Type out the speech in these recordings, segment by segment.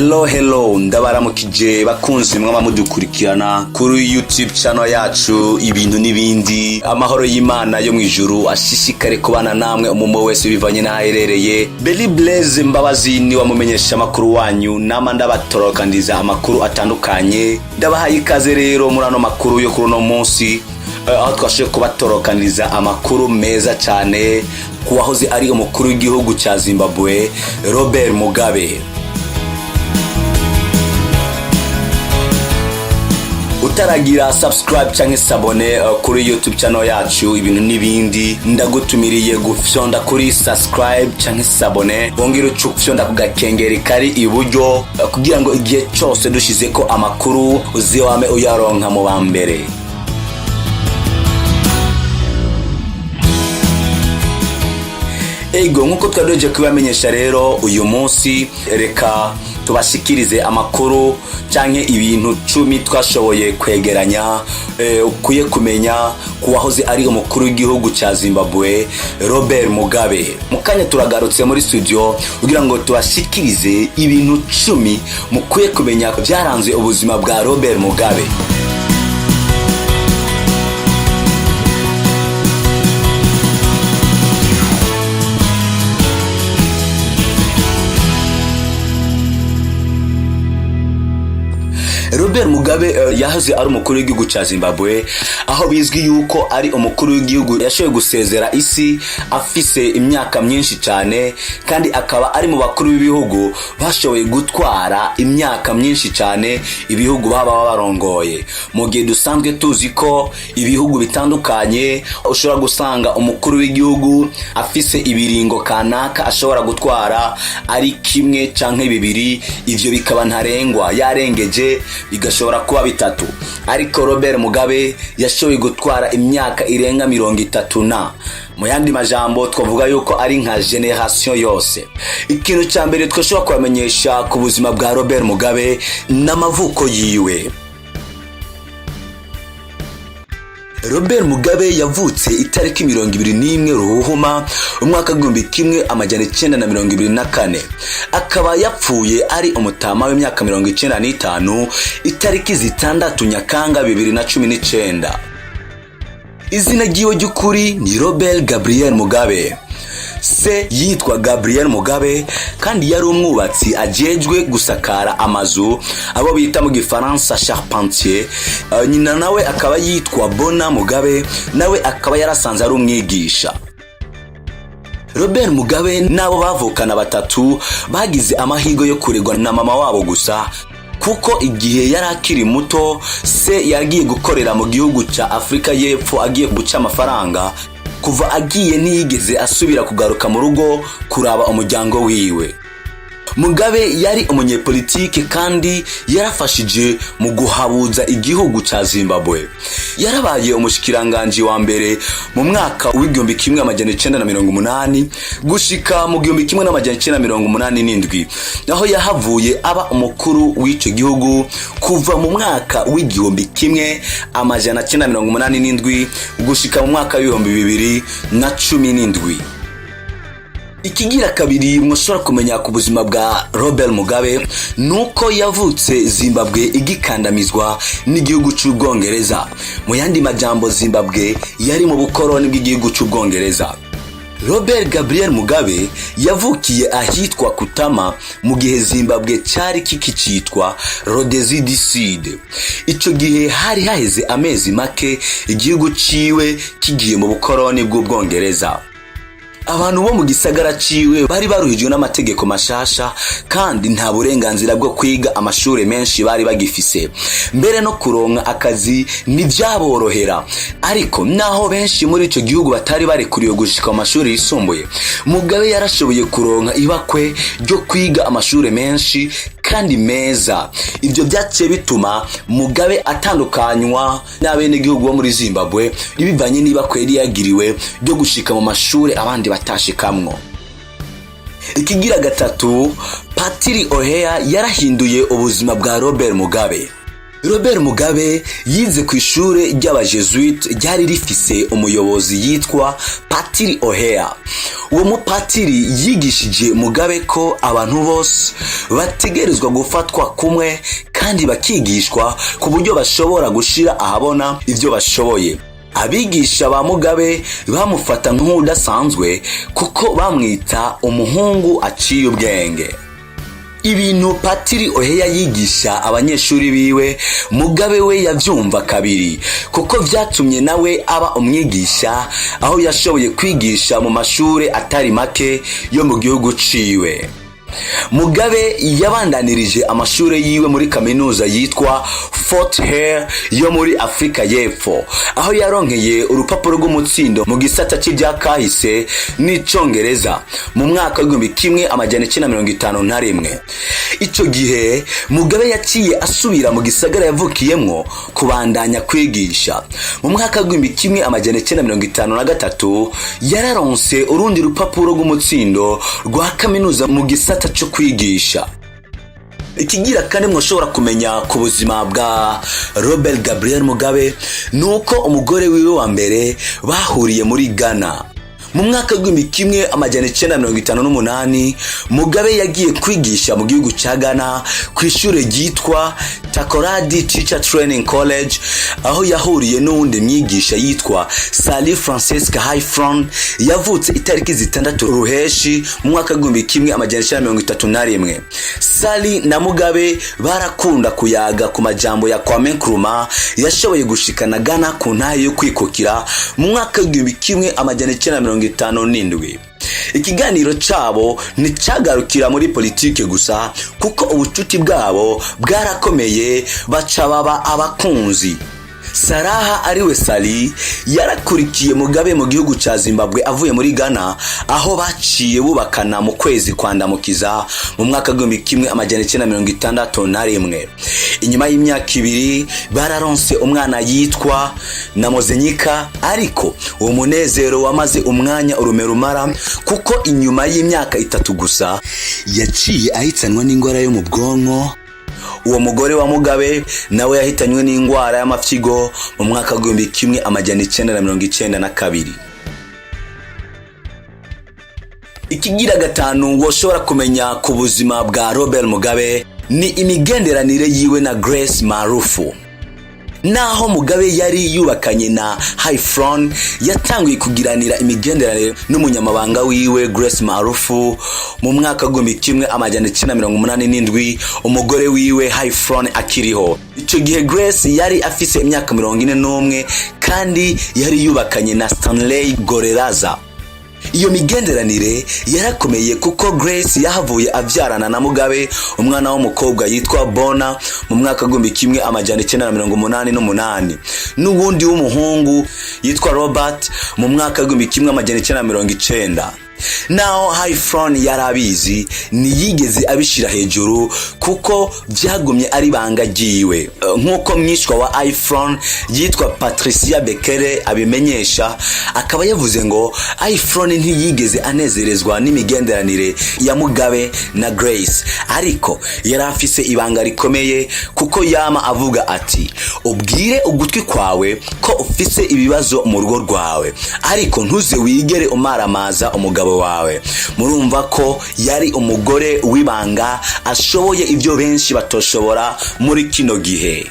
Hello ndabaramukije bakunzi mwaba mudukurikirana kuri YouTube channel yacu Ibintu n'ibindi. Amahoro y'Imana yo mwijuru ashishikare kubana namwe umumwe wese bivanye n'aherereye. Belly-Blaise mbabazi ni wamumenyesha makuru wanyu nama ndabatorokandiza amakuru atandukanye. Ndabahaye ikaze rero murano makuru yo kuri no munsi aho twashoboye kubatorokandiza amakuru meza cyane kuwahoze ari umukuru w'igihugu cya Zimbabwe Robert MUGABE. Utaragira subscribe canke sabone kuri YouTube channel yacu Ibintu n'ibindi, ndagutumiriye gufyonda kuri subscribe canke sabone, bongera ucufyonda kugakengeri kari iburyo kugira ngo igihe cyose dushizeko amakuru uziwame uyaronka mu bambere. Ego nkuko twadoje kubamenyesha rero uyu munsi reka tubashikirize amakuru canke ibintu 10 twashoboye kwegeranya ukwiye kumenya kuwahoze ari umukuru w'igihugu cya Zimbabwe Robert MUGABE. Mukanya turagarutse muri studio kugira ngo tubashikirize ibintu 10 mukwiye kumenya byaranze ubuzima bwa Robert MUGABE. Robert MUGABE yahoze ari umukuru w'igihugu cya Zimbabwe, aho bizwi yuko ari umukuru w'igihugu yashoboye gusezera isi afise imyaka myinshi cyane, kandi akaba ari mu bakuru b'ibihugu bashoboye gutwara imyaka myinshi cyane ibihugu baba barongoye. Mu gihe dusanzwe tuzi ko ibihugu bitandukanye ushobora gusanga umukuru w'igihugu afise ibiringo kanaka ashobora gutwara ari kimwe canke bibiri, ivyo bikaba ntarengwa, yarengeje bigashobora kuba bitatu. Ariko Robert MUGABE yashoboye gutwara imyaka irenga 30 mu yandi majambo twavuga yuko ari nka generation yose. Ikintu cya mbere twashobora kubamenyesha ku buzima bwa Robert MUGABE n'amavuko yiwe. Robert MUGABE yavutse itariki 21 Ruhuhuma umwaka 1924, akaba yapfuye ari umutama w'imyaka 95 itariki 6 Nyakanga 2019. Izina ryiwe ry'ukuri ni Robert Gabriel MUGABE. Se yitwa Gabriel MUGABE kandi yari umwubatsi ajejwe gusakara amazu abo bita mu Gifaransa Charpentier. Nyina nawe akaba yitwa Bona MUGABE, nawe akaba yarasanze ari umwigisha. Robert MUGABE nabo bavukana batatu bagize amahigo yo kuregwa na mama wabo gusa, kuko igihe yari akiri muto se yagiye gukorera mu gihugu cya Afrika y'Epfo agiye guca amafaranga. Kuva agiye ntiyigeze asubira kugaruka mu rugo kuraba umuryango wiwe. MUGABE yari umunyepolitike kandi yarafashije mu guhabuza igihugu cya Zimbabwe. Yarabaye umushikiranganji wa mbere mu mwaka w'1980 gushika mu 1987, naho yahavuye aba umukuru w'ico gihugu kuva mu mwaka w'1987 gushika mu mwaka w'2017. Ikigira kabiri mushobora kumenya ku buzima bwa Robert MUGABE nuko yavutse Zimbabwe igikandamizwa n'igihugu cy'Ubwongereza. Mu yandi majambo Zimbabwe yari mu bukoroni bw'igihugu cy'Ubwongereza. Robert Gabriel MUGABE yavukiye ahitwa Kutama mu gihe Zimbabwe cyari kikicitwa Rhodesia du Sud. Ico gihe hari haheze amezi make igihugu ciwe kigiye mu bukoroni bw'Ubwongereza. Abantu bo mu gisagara ciwe bari baruhijwe n'amategeko mashasha, kandi nta burenganzira bwo kwiga amashuri menshi bari bagifise, mbere no kuronka akazi ntibyaborohera. Ariko naho benshi muri ico gihugu batari barekuriwe gushika mu mashuri yisumbuye, MUGABE yarashoboye kuronka ibakwe ryo kwiga amashuri menshi kandi meza. Ivyo byaciye bituma MUGABE atandukanywa n'abene gihugu bo muri Zimbabwe bivanye n'ibakwe yari yagiriwe ryo gushika mu mashuri abandi batashikamwo. Ikigira gatatu, Patiri Oheya yarahinduye ubuzima bwa Robert MUGABE. Robert Mugabe yize ku ishure ry'abajesuite ryari rifise umuyobozi yitwa Patiri Ohea. Uwo mupatiri yigishije Mugabe ko abantu bose bategerezwa gufatwa kumwe kandi bakigishwa ku buryo bashobora gushira ahabona ivyo bashoboye. Abigisha ba Mugabe bamufata nk'udasanzwe kuko bamwita umuhungu aciye ubwenge. Ibintu Patiri Ohea yigisha abanyeshuri biwe Mugabe we yavyumva kabiri kuko vyatumye nawe aba umwigisha, aho yashoboye kwigisha mu mashure atari make yo mu gihugu ciwe. Mugabe yabandanirije amashure yiwe muri kaminuza yitwa Fort Hare yo muri Afrika y'Epfo, aho yaronkeye urupapuro rw'umutsindo mu gisata cy'ibyakahise n'icongereza mu mwaka w'1951. Ico gihe Mugabe yaciye asubira mu gisagara yavukiyemwo kubandanya kwigisha. Mu mwaka w'1953 yararonse urundi rupapuro rw'umutsindo rwa kaminuza mu gisata cyo kwigisha. Ikigira kandi mwoshobora kumenya ku buzima bwa Robert Gabriel Mugabe nuko umugore wiwe wa mbere bahuriye muri Ghana. Mu mwaka w'1958 Mugabe yagiye kwigisha mu gihugu ca Ghana ku ishure ryitwa Takoradi Teacher Training College, aho yahuriye n'uwundi mwigisha yitwa Sally Francesca Highfront yavutse itariki 6 Ruheshi mu mwaka w'1931. Sally na Mugabe barakunda kuyaga ku majambo ya Kwame Nkrumah yashoboye gushikana Ghana ku ntahe yo kwikukira mu mwaka w'1957. Ikiganiro cabo nticagarukira muri politike gusa kuko ubucuti bwabo bwarakomeye, baca baba abakunzi. Saraha ariwe Sally yarakurikiye Mugabe mu gihugu ca Zimbabwe avuye muri Ghana, aho baciye bubakana mu kwezi kwandamukiza mu mwaka w'1961. Inyuma y'imyaka 2 bararonse umwana yitwa Namozenyika, ariko uwo munezero wamaze umwanya urumerumara kuko inyuma y'imyaka 3 gusa yaciye ahitsanwa n'ingwara yo mu bwonko. Uwo mugore wa Mugabe nawe yahitanywe n'ingwara y'amafyigo mu mwaka w'1992. Ikigira gatanu woshobora kumenya ku buzima bwa Robert Mugabe ni imigenderanire yiwe na Grace Marufu. Naho Mugabe yari yubakanye na Highfront, yatanguye kugiranira imigenderanire n'umunyamabanga wiwe Grace Marufu mu mwaka w'1987 umugore wiwe Highfront akiriho. Ico gihe Grace yari afise imyaka 41 kandi yari yubakanye na Stanley Goreraza. Iyo migenderanire yarakomeye kuko Grace yahavuye avyarana na Mugabe umwana w'umukobwa yitwa Bona mu mwaka w'1988 n'ubundi w'umuhungu yitwa Robert mu mwaka w'1990. Now Highfront yarabizi niyigeze abishira hejuru kuko vyagumye ari banga ryiwe, nkuko mwishwa wa Highfront yitwa Patricia Bekele abimenyesha. Akaba yavuze ngo Highfront ntiyigeze anezerezwa n'imigenderanire ya Mugabe na Grace, ariko yarafise ibanga rikomeye kuko yama avuga ati ubwire ugutwi kwawe ko ufise ibibazo mu rugo rwawe, ariko ntuze wigere umaramaza umugabo wawe. Murumva ko yari umugore wibanga ashoboye ivyo benshi batoshobora muri kino gihe.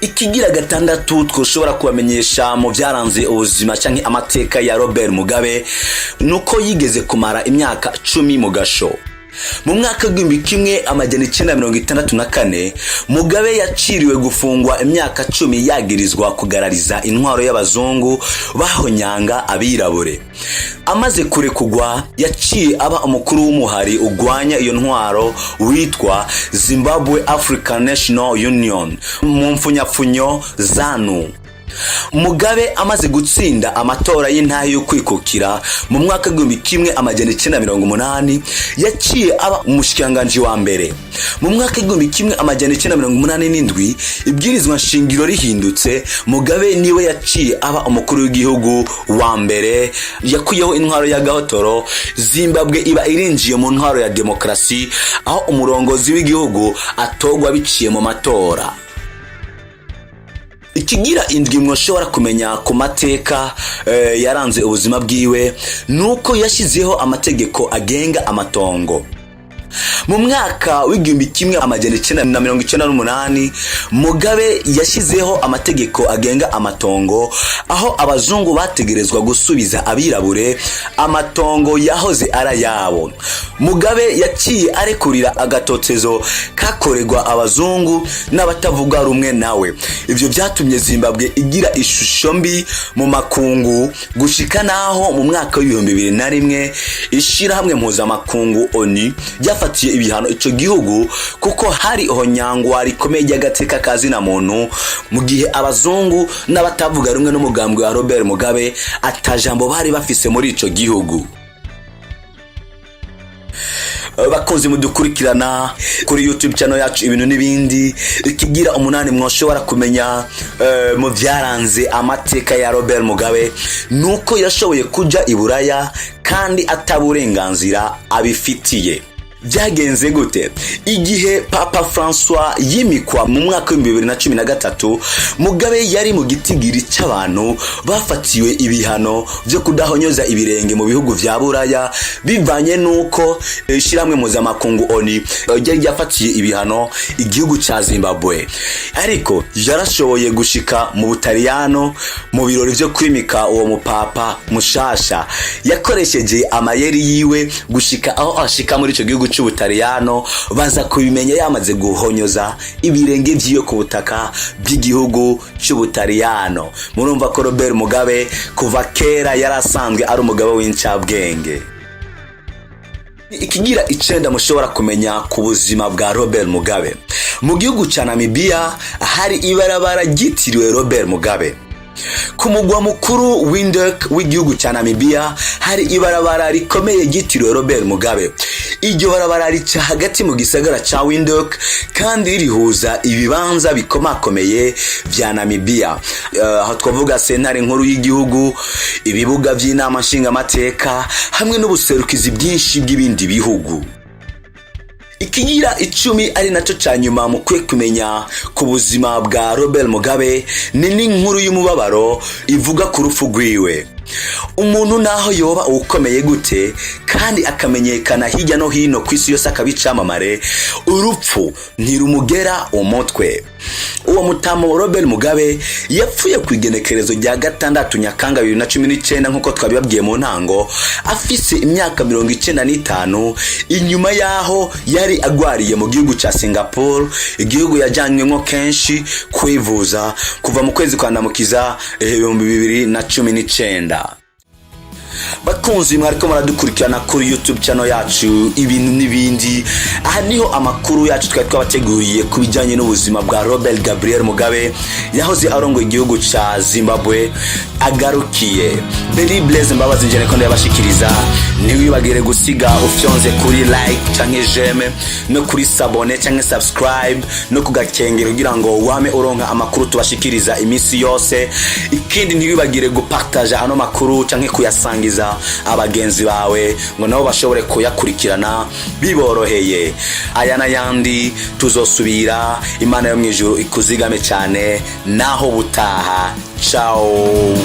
Ikigira gatandatu twoshobora kubamenyesha mu vyaranze ubuzima canke amateka ya Robert Mugabe nuko yigeze kumara imyaka 10 mu gasho. Mu mwaka w'1964 Mugabe yaciriwe gufungwa imyaka 10 yagirizwa kugarariza intwaro y'abazungu bahonyanga abirabure. Amaze kurekugwa yaciye aba umukuru w'umuhari ugwanya iyo ntwaro witwa Zimbabwe African National Union mu mfunyapfunyo ZANU. Mugabe amaze gutsinda amatora y'intahe yo kwikukira mu mwaka w'1980 yaciye aba umushikiranganji wa mbere. Mu mwaka w'1987 ibwirizwa nshingiro rihindutse, Mugabe niwe yaciye aba umukuru w'igihugu wa mbere, yakuyeho intwaro ya gahotoro. Zimbabwe iba irinjiye mu ntwaro ya demokrasi, aho umurongozi w'igihugu atogwa biciye mu matora. Ikigira indwi mwoshobora kumenya ku mateka yaranze ubuzima bwiwe nuko yashyizeho amategeko agenga amatongo. Mu mwaka w'igihumbi kimwe amajana 1998 Mugabe yashyizeho amategeko agenga amatongo, aho abazungu bategerezwa gusubiza abirabure amatongo yahoze arayabo. Mugabe yaciye arekurira agatotezo kakorerwa abazungu n'abatavuga rumwe nawe. Ivyo byatumye Zimbabwe igira ishusho mbi mu makungu gushika naho mu mwaka w'2001 ishira hamwe mpuzamakungu ONU yafatiye ibihano ico gihugu kuko hari ihonyangwa rikomeye ry'agateka kazina muntu, mu gihe abazungu n'abatavuga rumwe n'umugambwe wa Robert Mugabe atajambo bari bafise muri ico gihugu. Bakozi mudukurikirana kuri YouTube channel yacu Ibintu n'ibindi, ikigira 8 mwoshobora kumenya mu Vyaranze amateka ya Robert Mugabe nuko yashoboye kuja i Buraya kandi ataburenganzira abifitiye. Byagenze gute? Igihe Papa François yimikwa mu mwaka wa 2013 Mugabe yari mu gitigiri cy'abantu bafatiwe ibihano byo kudahonyoza ibirenge mu bihugu vya Buraya bivanye nuko ishiramwe mpuzamakungu ONU yari yafatiye ibihano igihugu ca Zimbabwe. Ariko yarashoboye gushika mu Butaliyano mu birori byo kwimika uwo mupapa mushasha. Yakoresheje amayeri yiwe gushika aho ashika muri ico gihugu c'Ubutaliyano, baza kubimenya yamaze guhonyoza ibirenge vyiyo ku butaka bw'igihugu c'Ubutaliyano. Murumva ko Robert Mugabe kuva kera yarasanzwe ari umugabo w'incabwenge. Ikigira 9 mushobora kumenya ku buzima bwa Robert Mugabe. Mu gihugu ca Namibia hari ibarabara ryitiriwe Robert Mugabe. Ku mugwa mukuru Windhoek w'igihugu ca Namibia hari ibarabara rikomeye ryitiriwe Robert Mugabe. Iryo barabara rica hagati mu gisagara ca Windhoek kandi rihuza ibibanza bikomakomeye vya Namibia. Aho twavuga sentare nkuru y'igihugu, ibibuga vy'inama nshingamateka hamwe n'ubuserukizi bwinshi bw'ibindi bihugu. Ikigira 10 ari naco cyanyuma mu kumenya ku buzima bwa Robert Mugabe ni n'inkuru y'umubabaro ivuga ku rupfu rwiwe. Umuntu naho yoba ukomeye gute kandi akamenyekana hirya no hino kw'isi yose akabicamamare, urupfu ntirumugera umutwe. Uwo mutama Robert Mugabe yapfuye ku igenekerezo rya 6 Nyakanga 2019 nkuko twabibabwiye mu ntango, afise imyaka 95. Inyuma yaho yari agwariye mu gihugu ca Singapore, igihugu yajyanywemo kenshi kwivuza kuva mu kwezi kwa Ndamukiza 2019. Bakunzi mwariko muradukurikirana kuri YouTube channel yacu Ibintu n'ibindi. Aha niho amakuru yacu twabateguriye kubijanye n'ubuzima bwa Robert Gabriel Mugabe yahoze arongoye igihugu ca Zimbabwe agarukiye. Belly-Blaise mbabazi njene ko ndabashikiriza. Ntiwibagire gusiga ufyonze kuri like canke j'aime no kuri s'abonner canke subscribe no kugakengera kugira ngo wame uronka amakuru tubashikiriza imisi yose. Ikindi ntiwibagire gupartage ano makuru canke kuyasangiza abagenzi bawe ngo nabo bashobore kuyakurikirana biboroheye. Aya n'ayandi tuzosubira. Imana yo mwijuru ikuzigame cyane naho butaha. Ciao.